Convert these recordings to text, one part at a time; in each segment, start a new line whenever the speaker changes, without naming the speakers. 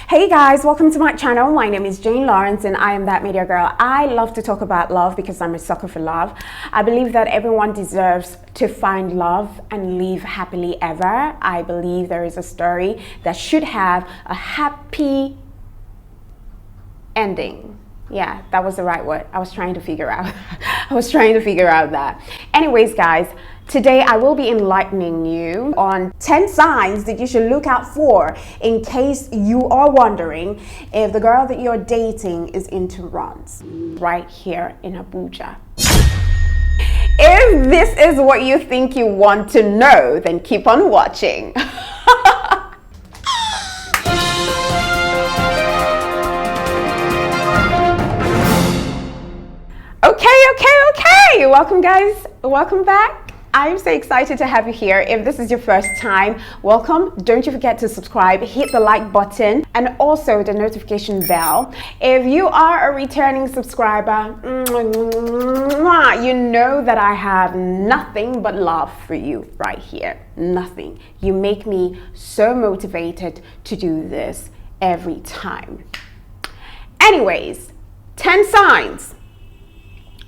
Hey guys, welcome to my channel. My name is Jane Lawrence and I am that media girl. I love to talk about love because I'm a sucker for love. I believe that everyone deserves to find love and live happily ever. I believe there is a story that should have a happy ending. Yeah, that was the right word. I was trying to figure out. that. Anyways, guys, today I will be enlightening you on 10 signs that you should look out for in case you are wondering if the girl that you're dating is into runs right here in Abuja. If this is what you think you want to know, then keep on watching. Okay. Welcome guys, welcome back. I'm so excited to have you here. If this is your first time, welcome. Don't you forget to subscribe, hit the like button and also the notification bell. If you are a returning subscriber, you know that I have nothing but love for you right here. Nothing. You make me so motivated to do this every time. Anyways, 10 signs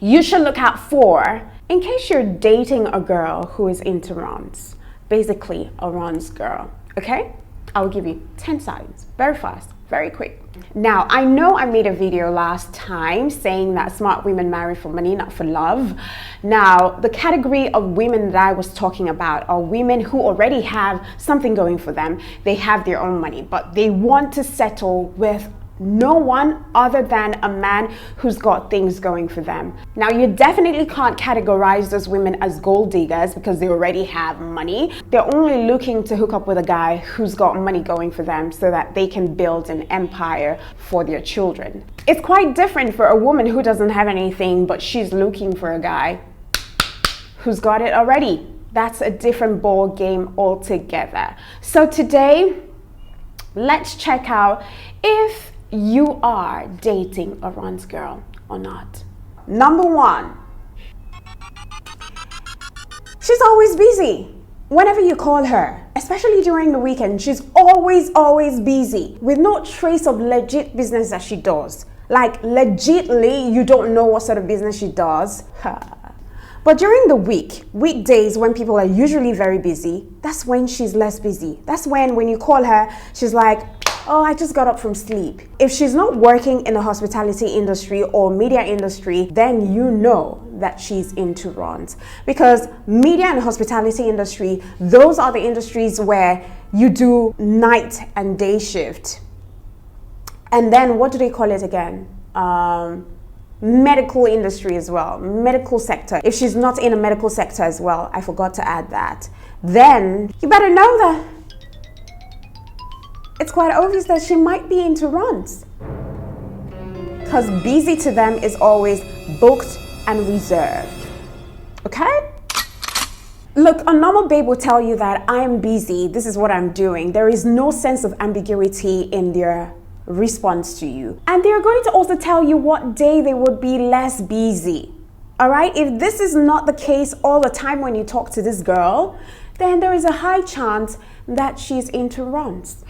you should look out for in case you're dating a girl who is into runs. Basically, a runs girl, okay? I'll give you 10 signs, very fast, very quick. Now, I know I made a video last time saying that smart women marry for money, not for love. Now, the category of women that I was talking about are women who already have something going for them. They have their own money, but they want to settle with no one other than a man who's got things going for them. Now, you definitely can't categorize those women as gold diggers because they already have money. They're only looking to hook up with a guy who's got money going for them so that they can build an empire for their children. It's quite different for a woman who doesn't have anything, but she's looking for a guy who's got it already. That's a different ball game altogether. So today, let's check out if you are dating a runs girl or not. Number 1, she's always busy. Whenever you call her, especially during the weekend, she's always busy with no trace of legit business that she does. Like legitly, you don't know what sort of business she does. But during the weekdays when people are usually very busy, that's when she's less busy. That's when you call her, she's like, oh, I just got up from sleep. If she's not working in the hospitality industry or media industry, then you know that she's into runs. Because media and hospitality industry, those are the industries where you do night and day shift. And then what do they call it again? Medical industry as well, medical sector. If she's not in a medical sector as well, I forgot to add that, then you better know that it's quite obvious that she might be into runs. Because busy to them is always booked and reserved. Okay? Look, a normal babe will tell you that I am busy, this is what I'm doing. There is no sense of ambiguity in their response to you. And they're going to also tell you what day they would be less busy. All right? If this is not the case all the time when you talk to this girl, then there is a high chance that she's into runs.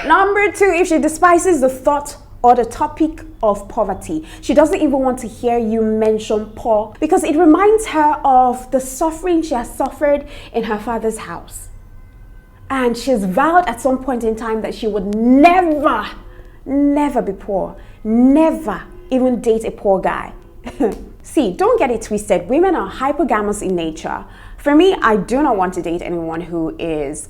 Number 2, if she despises the thought or the topic of poverty, she doesn't even want to hear you mention poor because it reminds her of the suffering she has suffered in her father's house. And she's vowed at some point in time that she would never be poor, never even date a poor guy. See, don't get it twisted. Women are hypergamous in nature. For me, I do not want to date anyone who is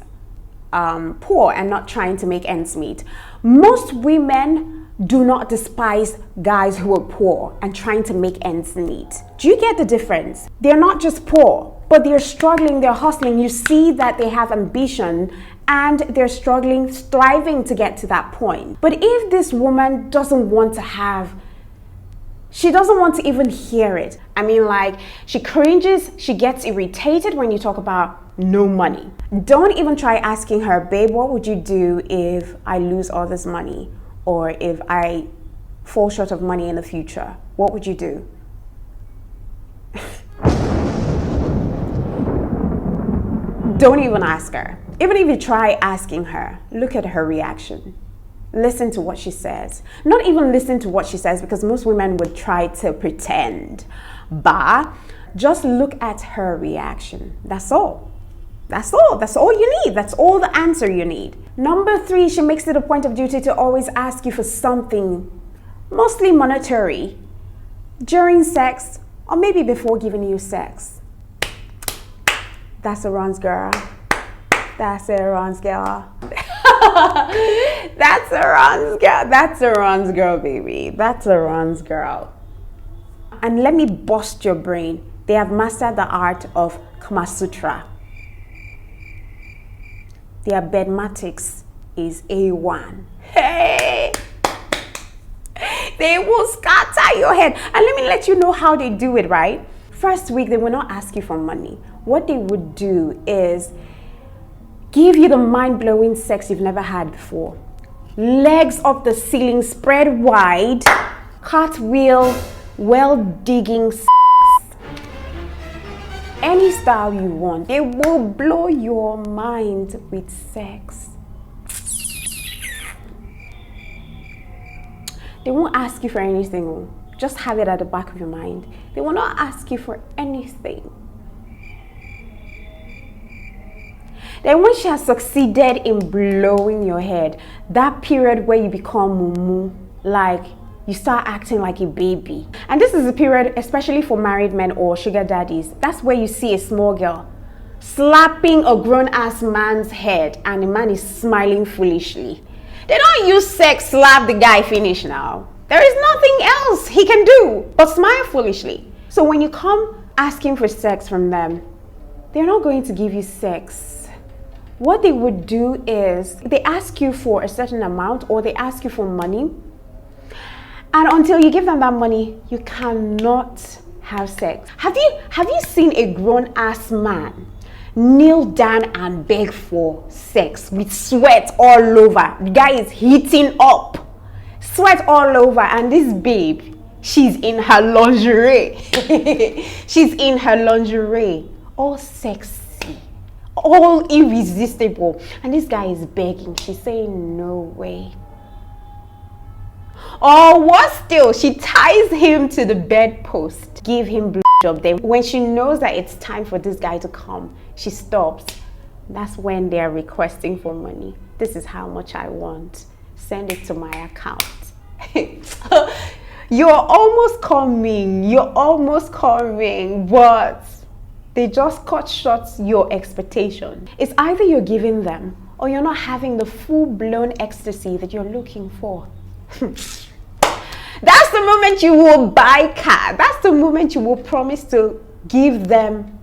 poor and not trying to make ends meet. Most women do not despise guys who are poor and trying to make ends meet. Do you get the difference? They're not just poor, but they're struggling, they're hustling. You see that they have ambition and they're struggling, striving to get to that point. But if this woman doesn't want to have, she doesn't want to even hear it. I mean, like, she cringes, she gets irritated when you talk about no money. Don't even try asking her, babe, what would you do if I lose all this money? Or if I fall short of money in the future? What would you do? Don't even ask her. Even if you try asking her, look at her reaction. listen to what she says. Not even listen to what she says, because most women would try to pretend. But just look at her reaction. That's all. That's all. That's all you need. That's all the answer you need. Number 3, she makes it a point of duty to always ask you for something, mostly monetary, during sex or maybe before giving you sex. That's a runs girl. That's a runs girl. That's a runs girl. That's a runs girl, baby. That's a runs girl. And let me bust your brain. They have mastered the art of Kama Sutra. Their bedmatics is A1. Hey! They will scatter your head. And let me let you know how they do it, right? First week, they will not ask you for money. What they would do is give you the mind-blowing sex you've never had before. Legs up the ceiling, spread wide, cartwheel, well-digging sex. Any style you want. They will blow your mind with sex. They won't ask you for anything. Just have it at the back of your mind. They will not ask you for anything. Then when she has succeeded in blowing your head, that period where you become mumu, like you start acting like a baby. And this is a period, especially for married men or sugar daddies, that's where you see a small girl slapping a grown-ass man's head and the man is smiling foolishly. They don't use sex slap the guy finish now. There is nothing else he can do but smile foolishly. So when you come asking for sex from them, they're not going to give you sex. What they would do is they ask you for a certain amount, or they ask you for money. And until you give them that money, you cannot have sex. Have you seen a grown-ass man kneel down and beg for sex with sweat all over? The guy is heating up, sweat all over, and this babe, she's in her lingerie. She's in her lingerie, all sexy, all irresistible, and this guy is begging. She's saying no way. Or what still, she ties him to the bedpost, give him blowjob. Then when she knows that it's time for this guy to come, she stops. That's when they're requesting for money. This is how much I want. Send it to my account. You're almost coming, but they just cut short your expectation. It's either you're giving them or you're not having the full-blown ecstasy that you're looking for. That's the moment you will buy car. That's the moment you will promise to give them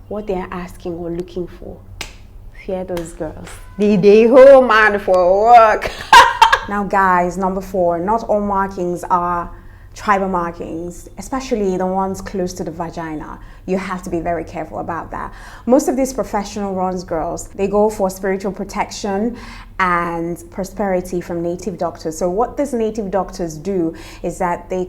what they're asking or looking for. Fear those girls. They whole man for work. Now guys, number 4, not all markings are tribal markings, especially the ones close to the vagina. You have to be very careful about that. Most of these professional runs girls, they go for spiritual protection and prosperity from native doctors. So what these native doctors do is that they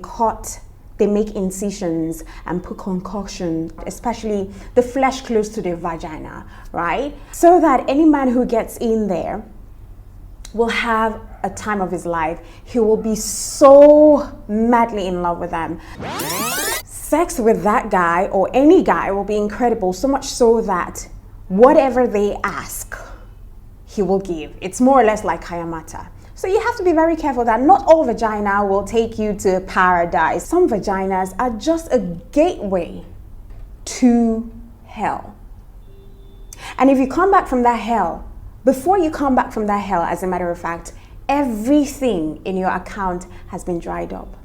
make incisions and put concoction, especially the flesh close to the vagina, right? So that any man who gets in there will have a time of his life. He will be so madly in love with them. Sex with that guy or any guy will be incredible, so much so that whatever they ask, he will give. It's more or less like Kayamata. So you have to be very careful that not all vagina will take you to paradise. Some vaginas are just a gateway to hell. And if you come back from that hell, before you come back from that hell, as a matter of fact, everything in your account has been dried up.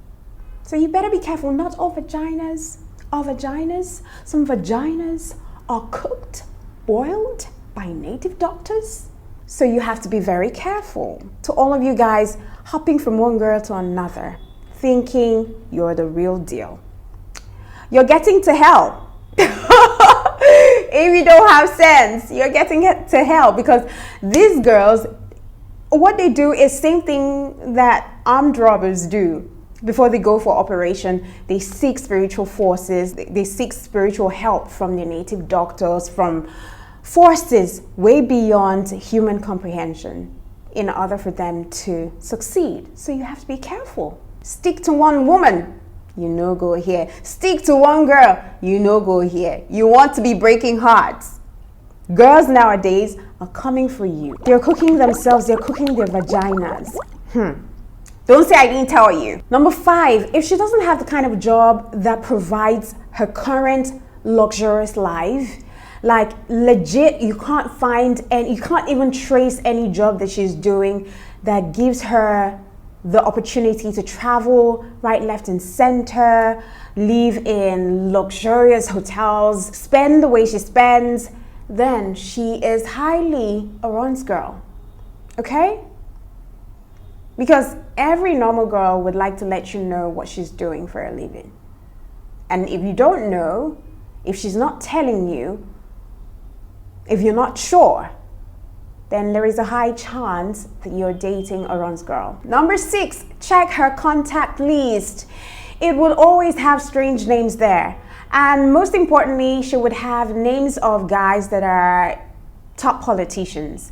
So you better be careful. Not all vaginas are vaginas. Some vaginas are cooked, boiled by native doctors. So you have to be very careful. To all of you guys hopping from one girl to another, thinking you're the real deal, you're getting to hell. If you don't have sense, you're getting to hell, because these girls, what they do is same thing that armed robbers do. Before they go for operation, they seek spiritual forces, they seek spiritual help from their native doctors, from forces way beyond human comprehension. in order for them to succeed. So you have to be careful. Stick to one woman, you no go here. Stick to one girl, you no go here. You want to be breaking hearts. Girls nowadays are coming for you. They're cooking themselves, they're cooking their vaginas. Don't say I didn't tell you. Number 5, if she doesn't have the kind of job that provides her current luxurious life, like legit, you can't find and you can't even trace any job that she's doing that gives her the opportunity to travel right, left, and center, live in luxurious hotels, spend the way she spends, then she is highly a runs girl. Okay? Because every normal girl would like to let you know what she's doing for a living. And if you don't know, if she's not telling you, if you're not sure, then there is a high chance that you're dating a runs girl. Number 6, check her contact list. It will always have strange names there. And most importantly, she would have names of guys that are top politicians.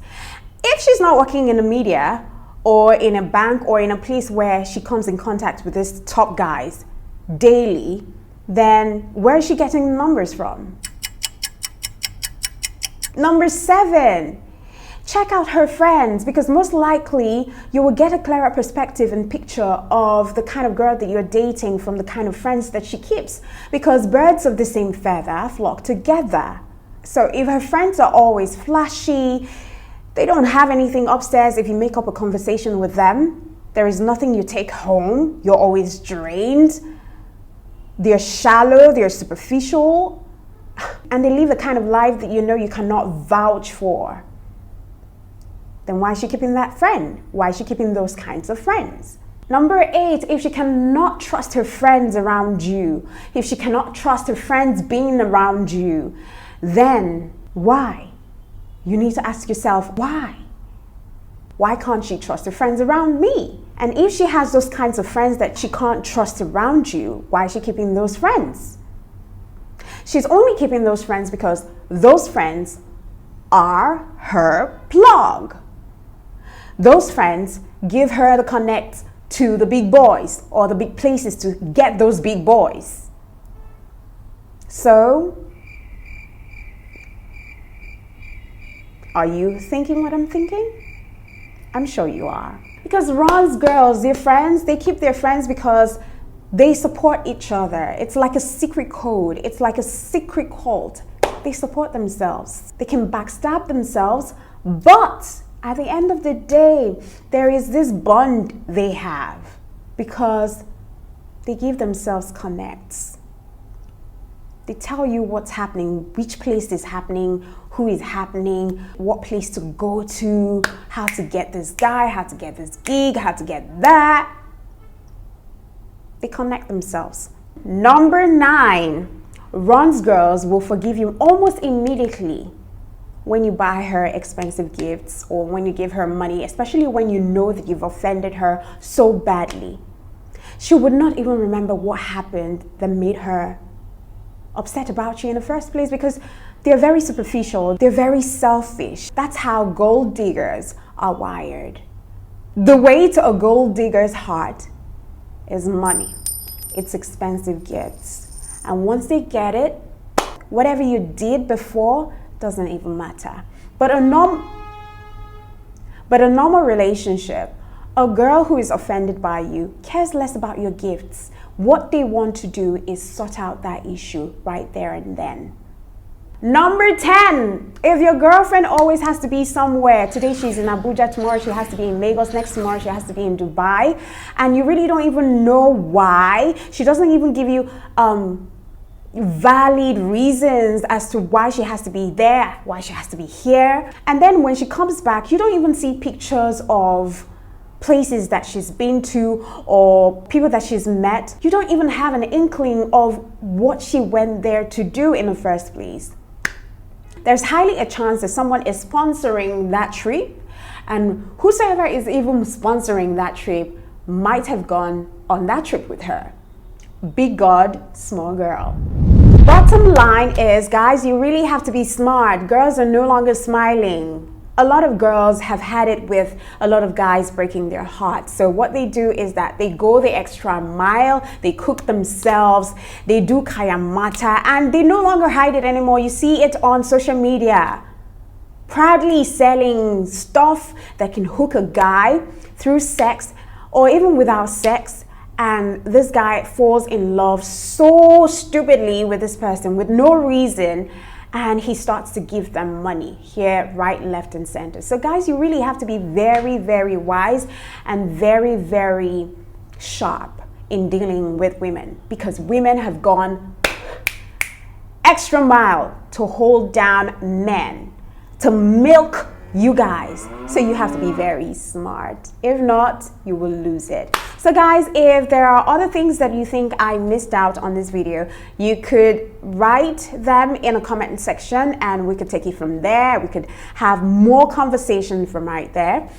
If she's not working in the media or in a bank or in a place where she comes in contact with these top guys daily, then where is she getting the numbers from? Number 7, check out her friends, because most likely you will get a clearer perspective and picture of the kind of girl that you're dating from the kind of friends that she keeps, because birds of the same feather flock together. So if her friends are always flashy, they don't have anything upstairs, if you make up a conversation with them, there is nothing you take home, you're always drained, they're shallow, they're superficial, and they live the kind of life that you know you cannot vouch for, then why is she keeping that friend? Why is she keeping those kinds of friends? Number 8, if she cannot trust her friends around you, if she cannot trust her friends being around you, then why? You need to ask yourself, why? Why can't she trust her friends around me? And if she has those kinds of friends that she can't trust around you, why is she keeping those friends? She's only keeping those friends because those friends are her plug. Those friends give her the connect to the big boys or the big places to get those big boys. So, are you thinking what I'm thinking? I'm sure you are. Because Ron's girls, their friends, they keep their friends because they support each other. It's like a secret code. It's like a secret cult. They support themselves. They can backstab themselves, but at the end of the day, there is this bond they have because they give themselves connects. They tell you what's happening, which place is happening, who is happening, what place to go to, how to get this guy, how to get this gig, how to get that. They connect themselves. Number 9, Ron's girls will forgive you almost immediately when you buy her expensive gifts or when you give her money, especially when you know that you've offended her so badly. She would not even remember what happened that made her upset about you in the first place, because they're very superficial, they're very selfish. That's how gold diggers are wired. The way to a gold digger's heart is money. It's expensive gifts. And once they get it, whatever you did before doesn't even matter. But a normal relationship, a girl who is offended by you cares less about your gifts. What they want to do is sort out that issue right there and then. Number 10, if your girlfriend always has to be somewhere, today she's in Abuja, tomorrow she has to be in Lagos, next tomorrow she has to be in Dubai, and you really don't even know why, she doesn't even give you valid reasons as to why she has to be there, why she has to be here, and then when she comes back, you don't even see pictures of places that she's been to or people that she's met. You don't even have an inkling of what she went there to do in the first place. There's highly a chance that someone is sponsoring that trip, and whosoever is even sponsoring that trip might have gone on that trip with her. Big God, small girl. Bottom line is, guys, you really have to be smart. Girls are no longer smiling. a lot of girls have had it with a lot of guys breaking their hearts. So what they do is that they go the extra mile, they cook themselves, they do kayamata, and they no longer hide it anymore. You see it on social media, proudly selling stuff that can hook a guy through sex or even without sex. And this guy falls in love so stupidly with this person with no reason, and he starts to give them money here, right, left, and center. So guys, you really have to be very, very wise and very, very sharp in dealing with women, because women have gone extra mile to hold down men, to milk you guys. So you have to be very smart. If not, you will lose it. So guys, if there are other things that you think I missed out on this video, you could write them in a comment section and we could take it from there. We could have more conversation from right there.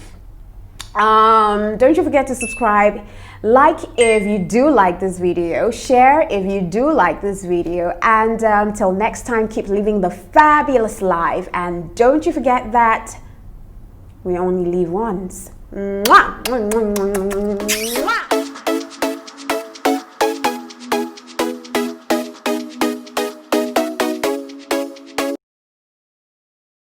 Don't you forget to subscribe, like if you do like this video, share if you do like this video, and until next time, keep living the fabulous life, and don't you forget that we only live once. Mwah! Mwah! Mwah! Mwah!